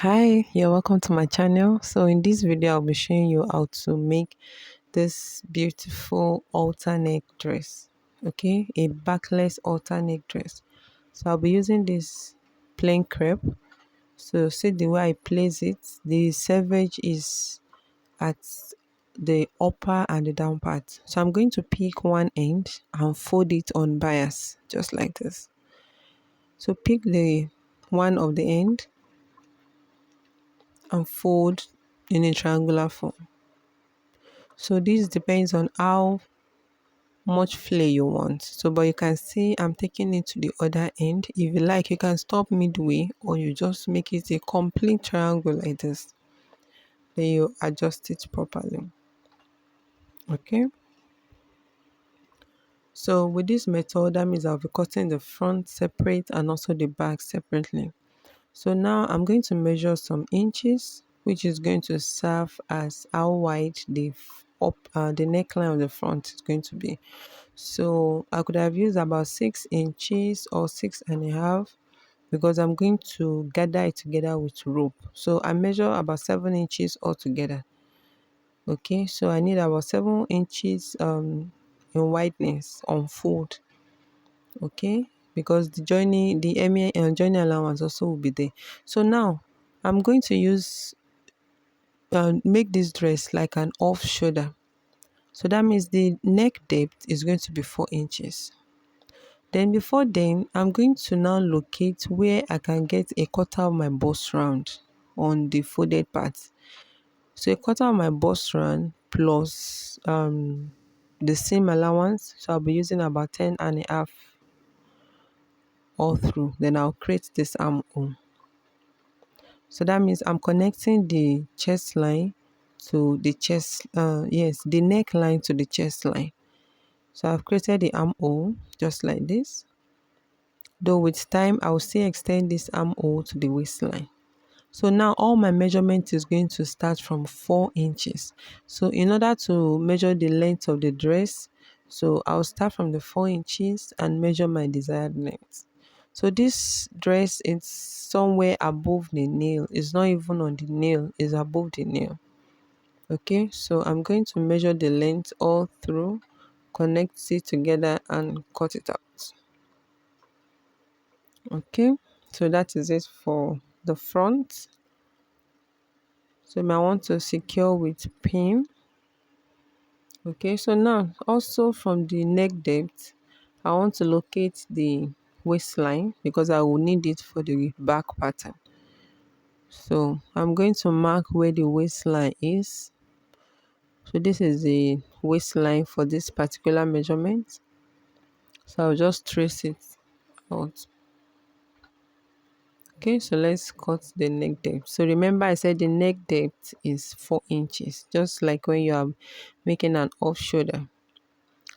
Hi, you're welcome to my channel. So in this video I'll be showing you how to make this beautiful halter neck dress. Okay, a backless halter neck dress. So I'll be using this plain crepe. So see the way I place it, the selvage is at the upper and the down part. So I'm going to pick one end and fold it on bias just like this. So pick the one of the end and fold in a triangular form. So this depends on how much flare you want. So but you can see I'm taking it to the other end. If you like, you can stop midway or you just make it a complete triangle like this. Then you adjust it properly. Okay. So with this method, that means I'll be cutting the front separate and also the back separately. So now I'm going to measure some inches, which is going to serve as how wide the neckline of the front is going to be. So I could have used about 6 inches or 6.5 because I'm going to gather it together with rope. So I measure about 7 inches altogether. Okay, so I need about 7 inches in wideness on fold. Okay, because the joining allowance also will be there. So now I'm going to use make this dress like an off shoulder. So that means the neck depth is going to be 4 inches. Then before then, I'm going to now locate where I can get a quarter of my bust round on the folded part. So a quarter of my bust round plus the seam allowance. So I'll be using about 10.5 all through. Then I'll create this armhole. So that means I'm connecting the chest line to the the neckline to the chest line. So I've created the armhole just like this. Though with time, I will still extend this armhole to the waistline. So now all my measurement is going to start from 4 inches. So in order to measure the length of the dress, so I'll start from the 4 inches and measure my desired length. So this dress is somewhere above the nail. It's not even on the nail, it's above the nail. Okay, so I'm going to measure the length all through, connect it together and cut it out. Okay, so that is it for the front. So I want to secure with pin. Okay, so now also from the neck depth, I want to locate the waistline because I will need it for the back pattern. So I'm going to mark where the waistline is. So this is the waistline for this particular measurement. So I'll just trace it out. Okay, so let's cut the neck depth. So remember I said the neck depth is 4 inches, just like when you are making an off shoulder.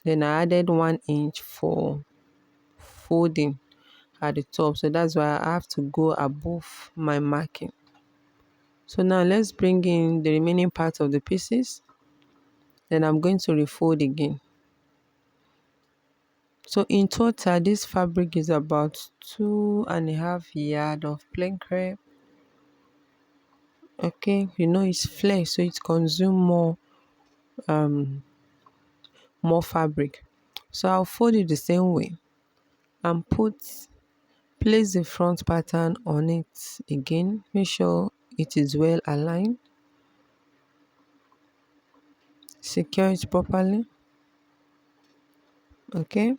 Then I added 1 inch for folding at the top. So that's why I have to go above my marking. So now let's bring in the remaining part of the pieces. Then I'm going to refold again. So in total, this fabric is about 2.5 yards of plain crepe. Okay, you know it's flare, so it consumes more fabric. So I'll fold it the same way and place the front pattern on it again. Make sure it is well aligned. Secure it properly. Okay.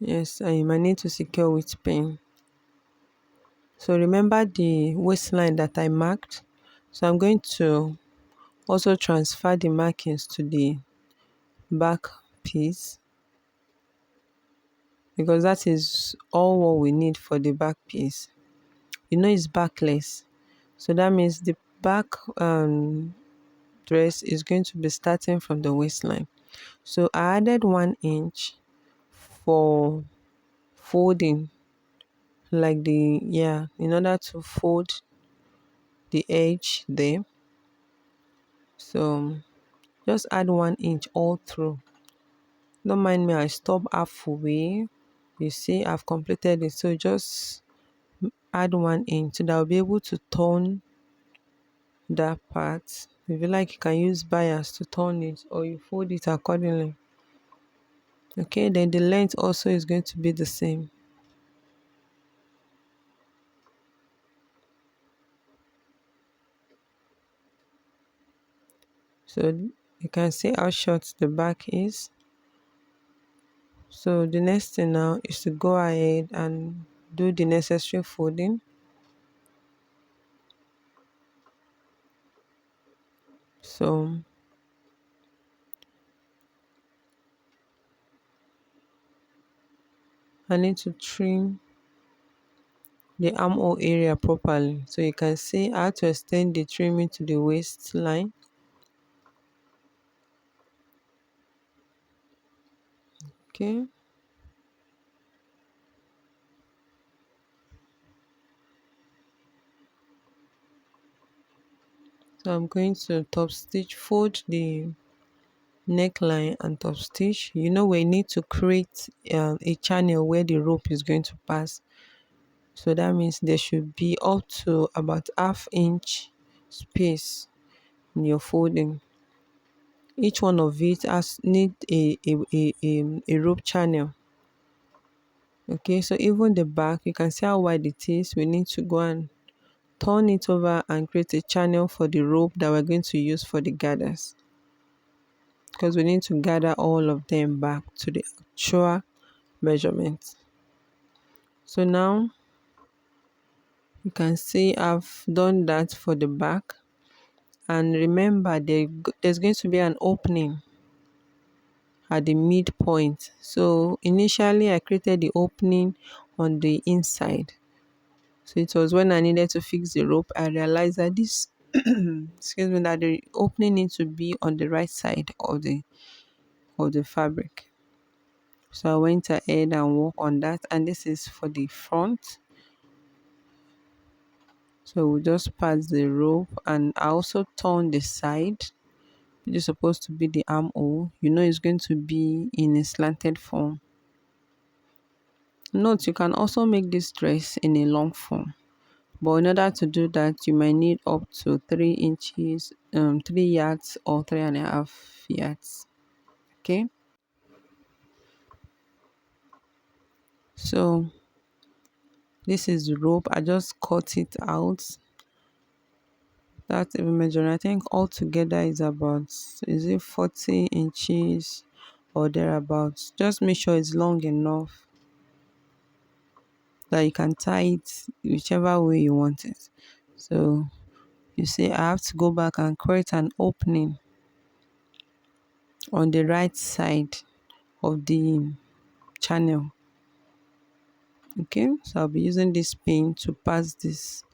Yes, and you might need to secure with pin. So remember the waistline that I marked. So I'm going to also transfer the markings to the back piece because that is all what we need for the back piece. You know it's backless, so that means the back dress is going to be starting from the waistline. So I added 1 inch for folding, like in order to fold the edge there. So just add 1 inch all through. Don't mind me, I stop halfway. You see, I've completed it. So just add one inch so that I'll be able to turn that part. If you like, you can use bias to turn it, or you fold it accordingly. Okay, then the length also is going to be the same. So you can see how short the back is. So the next thing now is to go ahead and do the necessary folding. So I need to trim the armhole area properly. So you can see how to extend the trimming to the waistline. Okay. So I'm going to top stitch, fold the neckline and top stitch. You know, we need to create a channel where the rope is going to pass. So that means there should be up to about ½ inch space in your folding. Each one of it has need a rope channel. Okay, so even the back, you can see how wide it is. We need to go and turn it over and create a channel for the rope that we're going to use for the gathers, because we need to gather all of them back to the actual measurement. So now you can see I've done that for the back. And remember, there's going to be an opening at the midpoint. So initially I created the opening on the inside. So it was when I needed to fix the rope, I realized that this excuse me, that the opening needs to be on the right side of the fabric. So I went ahead and worked on that, and this is for the front. So we'll just pass the rope, and I also turn the side, which is supposed to be the armhole. You know, it's going to be in a slanted form. Note, you can also make this dress in a long form, but in order to do that, you might need up to 3 inches, 3 yards or 3.5 yards. Okay, so this is the rope. I just cut it out. That's even measuring. I think altogether is about, is it 40 inches or thereabouts. Just make sure it's long enough that you can tie it whichever way you want it. So you see, I have to go back and create an opening on the right side of the channel. Okay, so I'll be using this pin to pass this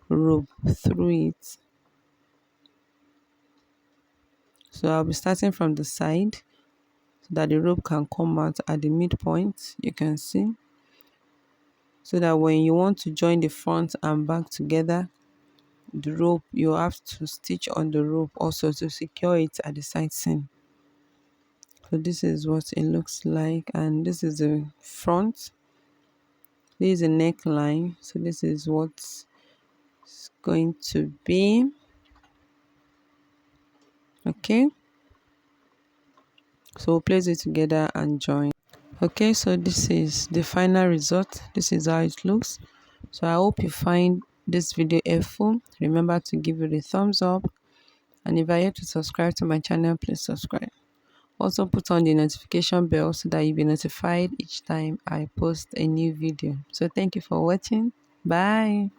rope through it. So I'll be starting from the side so that the rope can come out at the midpoint, you can see, so that when you want to join the front and back together, the rope, you have to stitch on the rope also to secure it at the side seam. So this is what it looks like, and this is the front. This is a neckline, so this is what it's going to be. Okay, so we'll place it together and join. Okay, so this is the final result. This is how it looks. So I hope you find this video helpful. Remember to give it a thumbs up, and if you're yet to subscribe to my channel, please subscribe. Also put on the notification bell so that you'll be notified each time I post a new video. So thank you for watching. Bye.